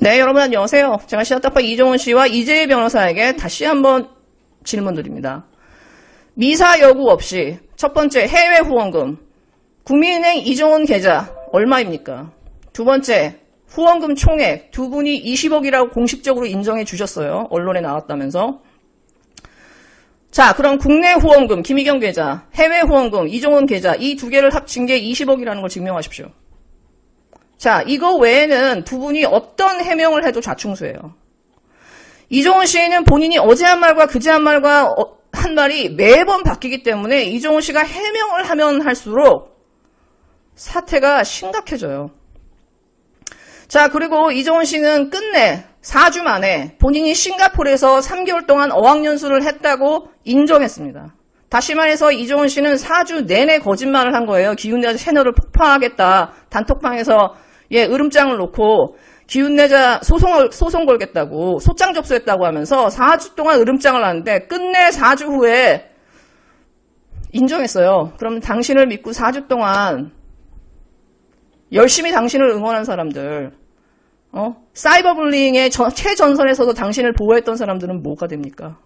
네, 여러분 안녕하세요. 제가 시사타파 이종훈 씨와 이재희 변호사에게 다시 한번 질문 드립니다. 미사 여구 없이 첫 번째 해외 후원금, 국민은행 이종훈 계좌 얼마입니까? 두 번째, 후원금 총액 두 분이 20억이라고 공식적으로 인정해 주셨어요. 언론에 나왔다면서. 자, 그럼 국내 후원금 김희경 계좌, 해외 후원금 이종훈 계좌 이 두 개를 합친 게 20억이라는 걸 증명하십시오. 자, 이거 외에는 두 분이 어떤 해명을 해도 좌충수예요. 이종훈 씨는 본인이 어제 한 말과 그제 한 말과 한 말이 매번 바뀌기 때문에 이종훈 씨가 해명을 하면 할수록 사태가 심각해져요. 자, 그리고 이종훈 씨는 끝내 4주 만에 본인이 싱가포르에서 3개월 동안 어학연수를 했다고 인정했습니다. 다시 말해서 이종훈 씨는 4주 내내 거짓말을 한 거예요. 기훈내자 채널을 폭파하겠다. 단톡방에서 으름장을 놓고 기훈내자 소송 걸겠다고 소장 접수했다고 하면서 4주 동안 으름장을 하는데 끝내 4주 후에 인정했어요. 그럼 당신을 믿고 4주 동안 열심히 당신을 응원한 사람들, 사이버 불링의 최전선에서도 당신을 보호했던 사람들은 뭐가 됩니까?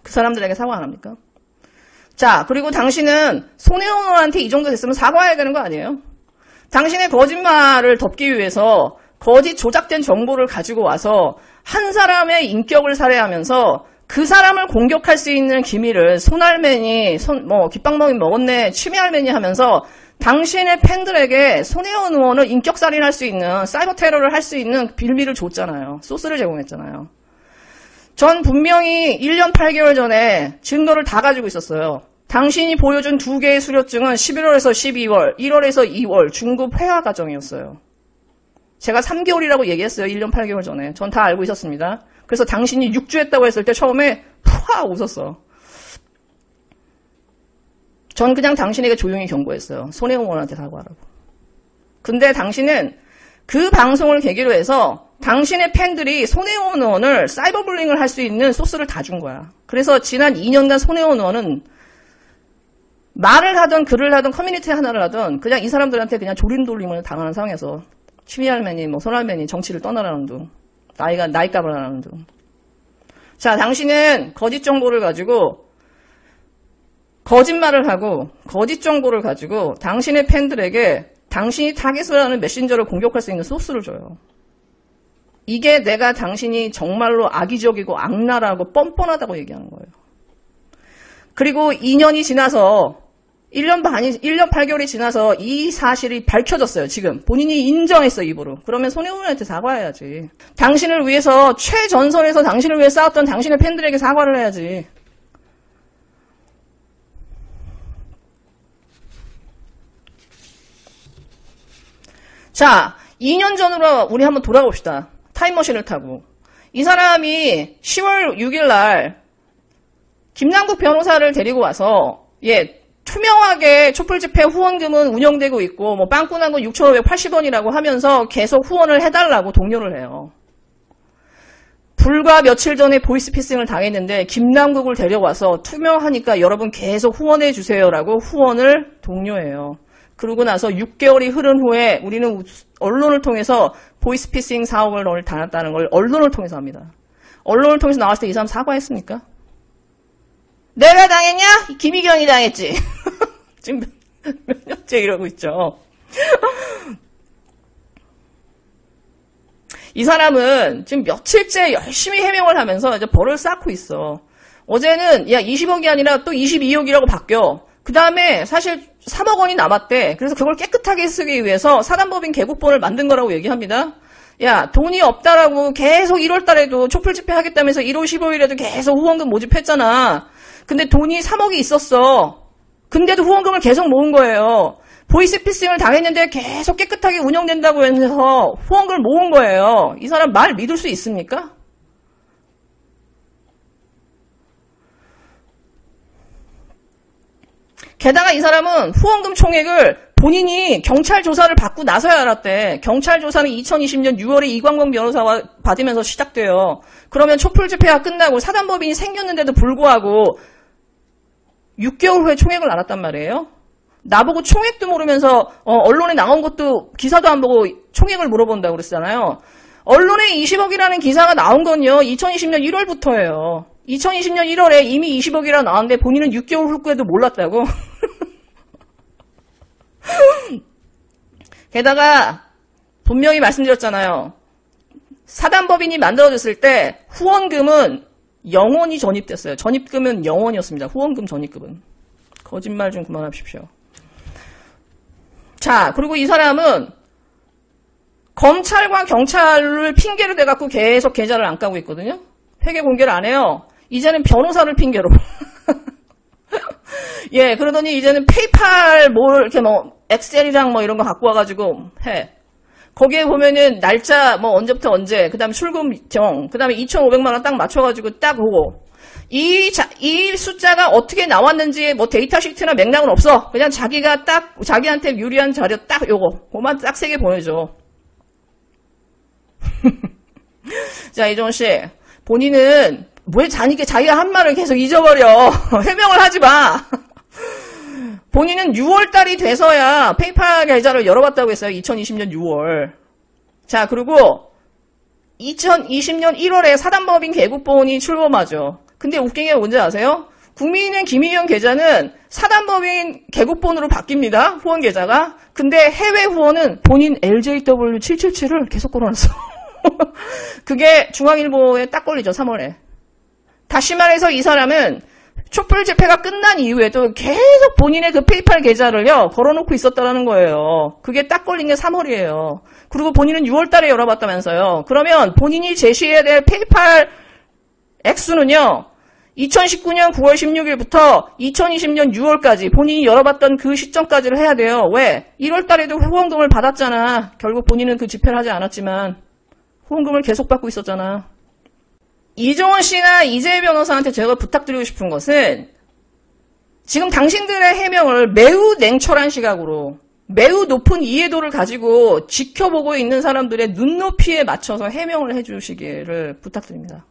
그 사람들에게 사과 안 합니까? 자, 그리고 당신은 손혜원 의원한테 이 정도 됐으면 사과해야 되는 거 아니에요? 당신의 거짓말을 덮기 위해서 거짓 조작된 정보를 가지고 와서 한 사람의 인격을 살해하면서 그 사람을 공격할 수 있는 기밀을 손알매니, 깃방망이 먹었네, 취미알매니 하면서 당신의 팬들에게 손혜원 의원을 인격살인할 수 있는, 사이버 테러를 할 수 있는 빌미를 줬잖아요. 소스를 제공했잖아요. 전 분명히 1년 8개월 전에 증거를 다 가지고 있었어요. 당신이 보여준 두 개의 수료증은 11월에서 12월, 1월에서 2월 중급 회화 과정이었어요. 제가 3개월이라고 얘기했어요. 1년 8개월 전에. 전 다 알고 있었습니다. 그래서 당신이 6주 했다고 했을 때 처음에 푸하 웃었어. 전 그냥 당신에게 조용히 경고했어요. 손혜원 의원한테 사과하라고. 근데 당신은 그 방송을 계기로 해서 당신의 팬들이 손혜원 의원을 사이버 불링을 할 수 있는 소스를 다 준 거야. 그래서 지난 2년간 손혜원 의원은 말을 하든 글을 하든 커뮤니티 하나를 하든 그냥 이 사람들한테 그냥 조림돌림을 당하는 상황에서 취미할매니 손할매니 정치를 떠나라는 둥, 나이값을 하라는 둥. 자, 당신은 거짓 정보를 가지고 거짓말을 하고 거짓 정보를 가지고 당신의 팬들에게 당신이 타깃을 하는 메신저를 공격할 수 있는 소스를 줘요. 이게 내가 당신이 정말로 악의적이고 악랄하고 뻔뻔하다고 얘기하는 거예요. 그리고 2년이 지나서 1년 8개월이 지나서 이 사실이 밝혀졌어요. 지금 본인이 인정했어, 입으로. 그러면 손혜원한테 사과해야지. 당신을 위해서 최전선에서 당신을 위해 싸웠던 당신의 팬들에게 사과를 해야지. 자, 2년 전으로 우리 한번 돌아봅시다. 타임머신을 타고. 이 사람이 10월 6일 날 김남국 변호사를 데리고 와서 투명하게 촛불집회 후원금은 운영되고 있고 빵꾸난 건 6,580원이라고 하면서 계속 후원을 해달라고 독려를 해요. 불과 며칠 전에 보이스피싱을 당했는데 김남국을 데려와서 투명하니까 여러분 계속 후원해 주세요라고 후원을 독려해요. 그러고 나서 6개월이 흐른 후에 우리는 언론을 통해서 보이스피싱 사업을 당했다는 걸 언론을 통해서 합니다. 언론을 통해서 나왔을 때 이 사람 사과했습니까? 내가 당했냐? 김희경이 당했지. 지금 몇 년째 이러고 있죠. 이 사람은 지금 며칠째 열심히 해명을 하면서 이제 벌을 쌓고 있어. 어제는 20억이 아니라 또 22억이라고 바뀌어. 그 다음에 사실 3억 원이 남았대. 그래서 그걸 깨끗하게 쓰기 위해서 사단법인 개국본을 만든 거라고 얘기합니다. 돈이 없다라고 계속 1월 달에도 촛불 집회 하겠다면서 1월 15일에도 계속 후원금 모집했잖아. 근데 돈이 3억이 있었어. 근데도 후원금을 계속 모은 거예요. 보이스피싱을 당했는데 계속 깨끗하게 운영된다고 해서 후원금을 모은 거예요. 이 사람 말 믿을 수 있습니까? 게다가 이 사람은 후원금 총액을 본인이 경찰 조사를 받고 나서야 알았대. 경찰 조사는 2020년 6월에 이광범 변호사와 받으면서 시작돼요. 그러면 촛불 집회가 끝나고 사단법인이 생겼는데도 불구하고 6개월 후에 총액을 알았단 말이에요. 나보고 총액도 모르면서 언론에 나온 것도 기사도 안 보고 총액을 물어본다고 그랬잖아요. 언론에 20억이라는 기사가 나온 건요. 2020년 1월부터예요. 2020년 1월에 이미 20억이라 나왔는데 본인은 6개월 후에도 몰랐다고. 게다가 분명히 말씀드렸잖아요. 사단법인이 만들어졌을 때 후원금은 영원히 전입됐어요. 전입금은 영원이었습니다. 후원금 전입금은. 거짓말 좀 그만하십시오. 자, 그리고 이 사람은 검찰과 경찰을 핑계로 대갖고 계속 계좌를 안 까고 있거든요. 회계 공개를 안 해요. 이제는 변호사를 핑계로. 예, 그러더니 이제는 페이팔 이렇게 엑셀이랑 이런 거 갖고 와가지고 해. 거기에 보면은 날짜 언제부터 언제, 그 다음에 출금정, 그 다음에 2,500만 원 딱 맞춰가지고 딱 오고. 이 숫자가 어떻게 나왔는지 데이터 시트나 맥락은 없어. 그냥 자기가 딱, 자기한테 유리한 자료 딱 요거. 그만 딱 3개 보내줘. 자, 이종원 씨. 본인은 왜 자기가 한 말을 계속 잊어버려. 해명을 하지 마. 본인은 6월달이 돼서야 페이팔 계좌를 열어봤다고 했어요. 2020년 6월. 자, 그리고 2020년 1월에 사단법인 개국본이 출범하죠. 근데 웃긴 게 뭔지 아세요? 국민은행 김희영 계좌는 사단법인 개국본으로 바뀝니다. 후원 계좌가. 근데 해외 후원은 본인 LJW777을 계속 걸어놨어. 그게 중앙일보에 딱 걸리죠. 3월에. 다시 말해서 이 사람은 촛불 집회가 끝난 이후에도 계속 본인의 그 페이팔 계좌를요 걸어놓고 있었다는 거예요. 그게 딱 걸린 게 3월이에요. 그리고 본인은 6월달에 열어봤다면서요. 그러면 본인이 제시해야 될 페이팔 액수는요 2019년 9월 16일부터 2020년 6월까지 본인이 열어봤던 그 시점까지를 해야 돼요. 왜? 1월달에도 후원금을 받았잖아. 결국 본인은 그 집회를 하지 않았지만 후원금을 계속 받고 있었잖아. 이종원 씨나 이재희 변호사한테 제가 부탁드리고 싶은 것은 지금 당신들의 해명을 매우 냉철한 시각으로 매우 높은 이해도를 가지고 지켜보고 있는 사람들의 눈높이에 맞춰서 해명을 해주시기를 부탁드립니다.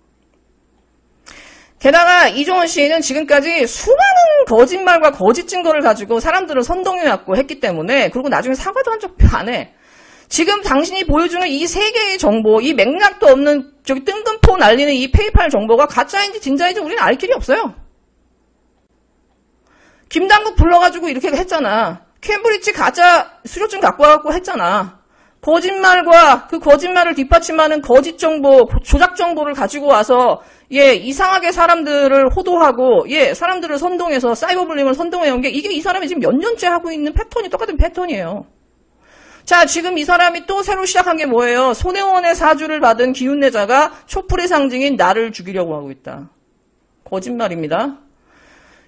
게다가 이종원 씨는 지금까지 수많은 거짓말과 거짓 증거를 가지고 사람들을 선동해왔고 했기 때문에 그리고 나중에 사과도 한 적 안 해. 지금 당신이 보여주는 이 세 개의 정보, 이 맥락도 없는 뜬금포 날리는 이 페이팔 정보가 가짜인지 진짜인지 우리는 알 길이 없어요. 김당국 불러가지고 이렇게 했잖아. 캠브리지 가짜 수료증 갖고 와갖고 했잖아. 거짓말과 그 거짓말을 뒷받침하는 거짓 정보, 조작 정보를 가지고 와서 이상하게 사람들을 호도하고 사람들을 선동해서 사이버불링을 선동해온 게 이게 이 사람이 지금 몇 년째 하고 있는 패턴이 똑같은 패턴이에요. 자, 지금 이 사람이 또 새로 시작한 게 뭐예요? 손혜원의 사주를 받은 기운내자가 촛불의 상징인 나를 죽이려고 하고 있다. 거짓말입니다.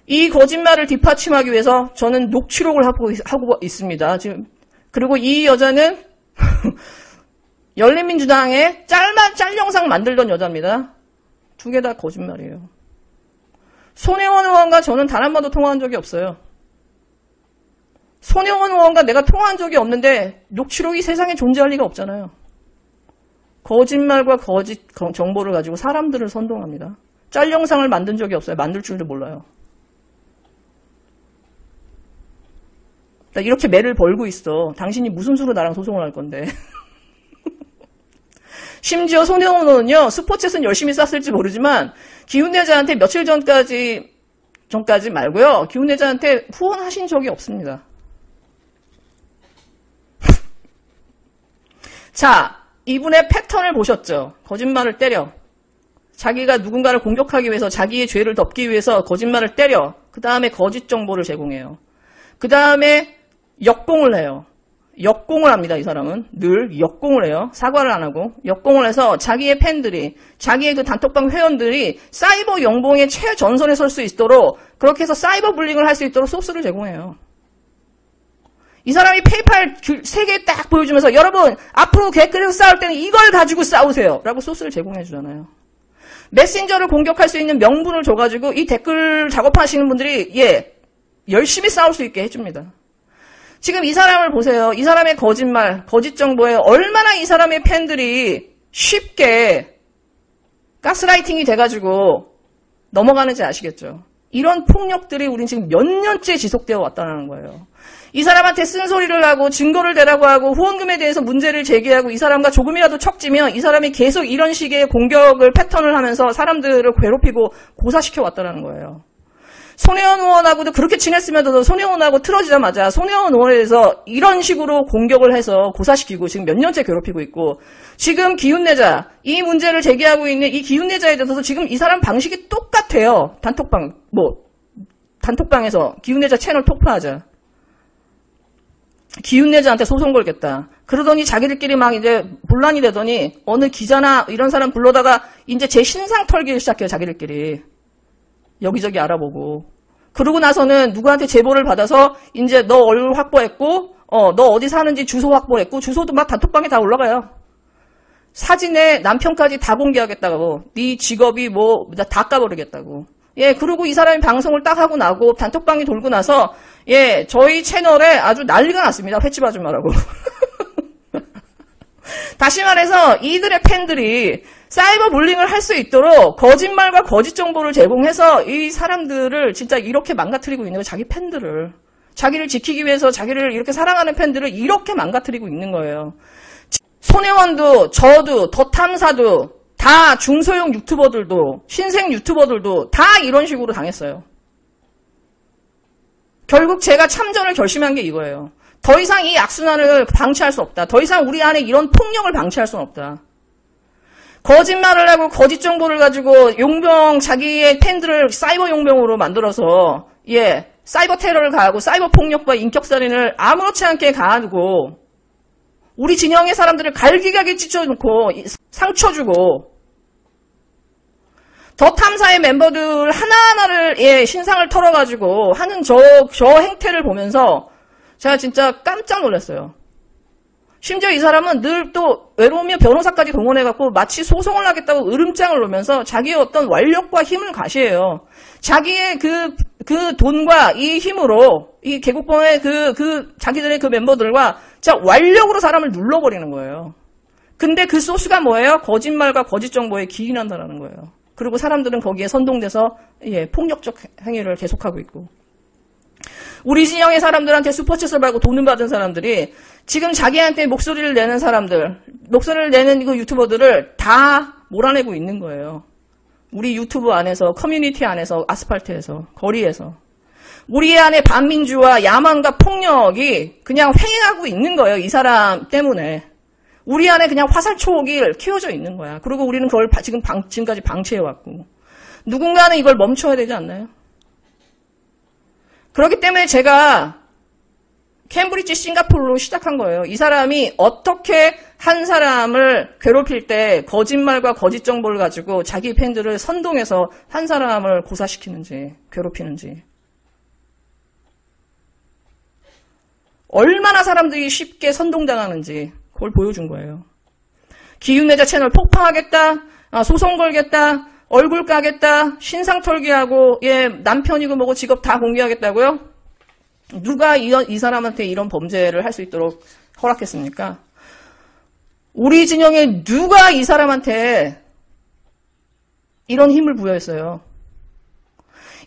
이 거짓말을 뒷받침하기 위해서 저는 녹취록을 하고 있습니다. 지금. 그리고 이 여자는 열린민주당에 짤 영상 만들던 여자입니다. 두 개 다 거짓말이에요. 손혜원 의원과 저는 단 한 번도 통화한 적이 없어요. 손혜원 의원과 내가 통화한 적이 없는데 녹취록이 세상에 존재할 리가 없잖아요. 거짓말과 거짓 정보를 가지고 사람들을 선동합니다. 짤 영상을 만든 적이 없어요. 만들 줄도 몰라요. 나 이렇게 매를 벌고 있어. 당신이 무슨 수로 나랑 소송을 할 건데. 심지어 손혜원 의원은요. 스포츠에서는 열심히 쌌을지 모르지만 기훈내자한테 며칠 전까지 말고요. 기훈내자한테 후원하신 적이 없습니다. 자, 이분의 패턴을 보셨죠? 거짓말을 때려. 자기가 누군가를 공격하기 위해서 자기의 죄를 덮기 위해서 거짓말을 때려. 그 다음에 거짓 정보를 제공해요. 그 다음에 역공을 해요. 역공을 합니다. 이 사람은 늘 역공을 해요. 사과를 안 하고 역공을 해서 자기의 팬들이 자기의 그 단톡방 회원들이 사이버 영봉의 최전선에 설 수 있도록 그렇게 해서 사이버 불링을 할 수 있도록 소스를 제공해요. 이 사람이 페이팔 3개 딱 보여주면서 여러분 앞으로 댓글에서 싸울 때는 이걸 가지고 싸우세요 라고 소스를 제공해 주잖아요. 메신저를 공격할 수 있는 명분을 줘가지고 이 댓글 작업하시는 분들이 열심히 싸울 수 있게 해줍니다. 지금 이 사람을 보세요. 이 사람의 거짓말, 거짓 정보에 얼마나 이 사람의 팬들이 쉽게 가스라이팅이 돼가지고 넘어가는지 아시겠죠? 이런 폭력들이 우린 지금 몇 년째 지속되어 왔다는 거예요. 이 사람한테 쓴소리를 하고 증거를 대라고 하고 후원금에 대해서 문제를 제기하고 이 사람과 조금이라도 척지면 이 사람이 계속 이런 식의 공격을 패턴을 하면서 사람들을 괴롭히고 고사시켜 왔다는 거예요. 손혜원 의원하고도 그렇게 친했으면서도 손혜원하고 틀어지자마자 손혜원 의원에서 이런 식으로 공격을 해서 고사시키고 지금 몇 년째 괴롭히고 있고 지금 기훈내자 이 문제를 제기하고 있는 이 기훈내자에 대해서 지금 이 사람 방식이 똑같아요. 단톡방에서 기훈내자 채널 폭파하자. 기훈내자한테 소송 걸겠다. 그러더니 자기들끼리 막 이제 분란이 되더니 어느 기자나 이런 사람 불러다가 이제 제 신상 털기를 시작해요. 자기들끼리. 여기저기 알아보고. 그러고 나서는 누구한테 제보를 받아서 이제 너 얼굴 확보했고 너 어디 사는지 주소 확보했고 주소도 막 단톡방에 다 올라가요. 사진에 남편까지 다 공개하겠다고. 네 직업이 뭐 다 까버리겠다고. 예, 그리고 이 사람이 방송을 딱 하고 나고 단톡방이 돌고 나서 예, 저희 채널에 아주 난리가 났습니다. 횟집 아줌마라고. 다시 말해서 이들의 팬들이 사이버 불링을 할 수 있도록 거짓말과 거짓 정보를 제공해서 이 사람들을 진짜 이렇게 망가뜨리고 있는 거예요. 자기 팬들을. 자기를 지키기 위해서 자기를 이렇게 사랑하는 팬들을 이렇게 망가뜨리고 있는 거예요. 손혜원도 저도 더탐사도 다 중소형 유튜버들도 신생 유튜버들도 다 이런 식으로 당했어요. 결국 제가 참전을 결심한 게 이거예요. 더 이상 이 악순환을 방치할 수 없다. 더 이상 우리 안에 이런 폭력을 방치할 수는 없다. 거짓말을 하고 거짓 정보를 가지고 용병 자기의 팬들을 사이버 용병으로 만들어서 예 사이버 테러를 가하고 사이버 폭력과 인격살인을 아무렇지 않게 가하고 우리 진영의 사람들을 갈기갈기 찢어놓고 상처 주고 더 탐사의 멤버들 하나하나를 예 신상을 털어가지고 하는 저 행태를 보면서 제가 진짜 깜짝 놀랐어요. 심지어 이 사람은 늘 또 외로우며 변호사까지 동원해갖고 마치 소송을 하겠다고 으름장을 놓으면서 자기의 어떤 완력과 힘을 과시해요. 자기의 그 돈과 이 힘으로 이 개국본의 자기들의 그 멤버들과 진짜 완력으로 사람을 눌러버리는 거예요. 근데 그 소스가 뭐예요? 거짓말과 거짓 정보에 기인한다는 거예요. 그리고 사람들은 거기에 선동돼서 예, 폭력적 행위를 계속하고 있고. 우리 진영의 사람들한테 슈퍼챗을 받고 돈을 받은 사람들이 지금 자기한테 목소리를 내는 사람들, 목소리를 내는 그 유튜버들을 다 몰아내고 있는 거예요. 우리 유튜브 안에서, 커뮤니티 안에서, 아스팔트에서, 거리에서. 우리 안에 반민주와 야만과 폭력이 그냥 횡행하고 있는 거예요. 이 사람 때문에. 우리 안에 그냥 화살촉이 키워져 있는 거야. 그리고 우리는 그걸 지금까지 방치해왔고. 누군가는 이걸 멈춰야 되지 않나요? 그렇기 때문에 제가 캠브리지 싱가포르로 시작한 거예요. 이 사람이 어떻게 한 사람을 괴롭힐 때 거짓말과 거짓 정보를 가지고 자기 팬들을 선동해서 한 사람을 고사시키는지 괴롭히는지. 얼마나 사람들이 쉽게 선동당하는지 그걸 보여준 거예요. 기윤내자 채널 폭파하겠다, 소송 걸겠다, 얼굴 까겠다, 신상 털기하고 예 남편이고 뭐고 직업 다 공개하겠다고요? 누가 이 사람한테 이런 범죄를 할 수 있도록 허락했습니까? 우리 진영에 누가 이 사람한테 이런 힘을 부여했어요?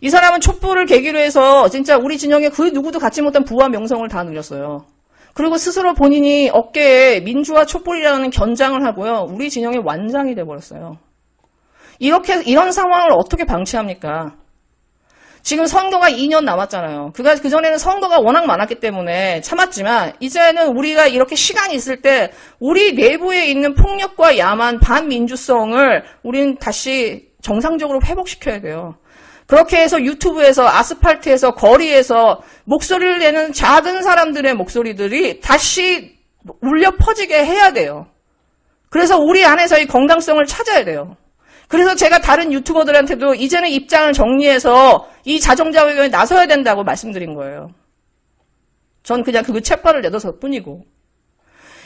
이 사람은 촛불을 계기로 해서 진짜 우리 진영에 그 누구도 갖지 못한 부와 명성을 다 누렸어요. 그리고 스스로 본인이 어깨에 민주화 촛불이라는 견장을 하고요. 우리 진영의 완장이 돼버렸어요. 이런 상황을 어떻게 방치합니까? 지금 선거가 2년 남았잖아요. 그전에는 선거가 워낙 많았기 때문에 참았지만, 이제는 우리가 이렇게 시간이 있을 때, 우리 내부에 있는 폭력과 야만, 반민주성을 우린 다시 정상적으로 회복시켜야 돼요. 그렇게 해서 유튜브에서, 아스팔트에서, 거리에서 목소리를 내는 작은 사람들의 목소리들이 다시 울려 퍼지게 해야 돼요. 그래서 우리 안에서의 건강성을 찾아야 돼요. 그래서 제가 다른 유튜버들한테도 이제는 입장을 정리해서 이 자정자외교에 나서야 된다고 말씀드린 거예요. 전 그냥 그 챗바를 내둬서 뿐이고.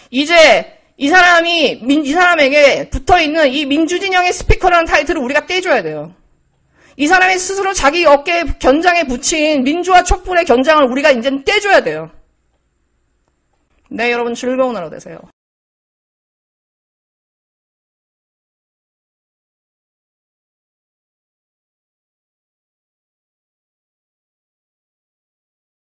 이제 이 사람에게 붙어있는 이 민주진영의 스피커라는 타이틀을 우리가 떼줘야 돼요. 이 사람이 스스로 자기 어깨 견장에 붙인 민주화 촛불의 견장을 우리가 이제는 떼줘야 돼요. 네, 여러분 즐거운 하루 되세요.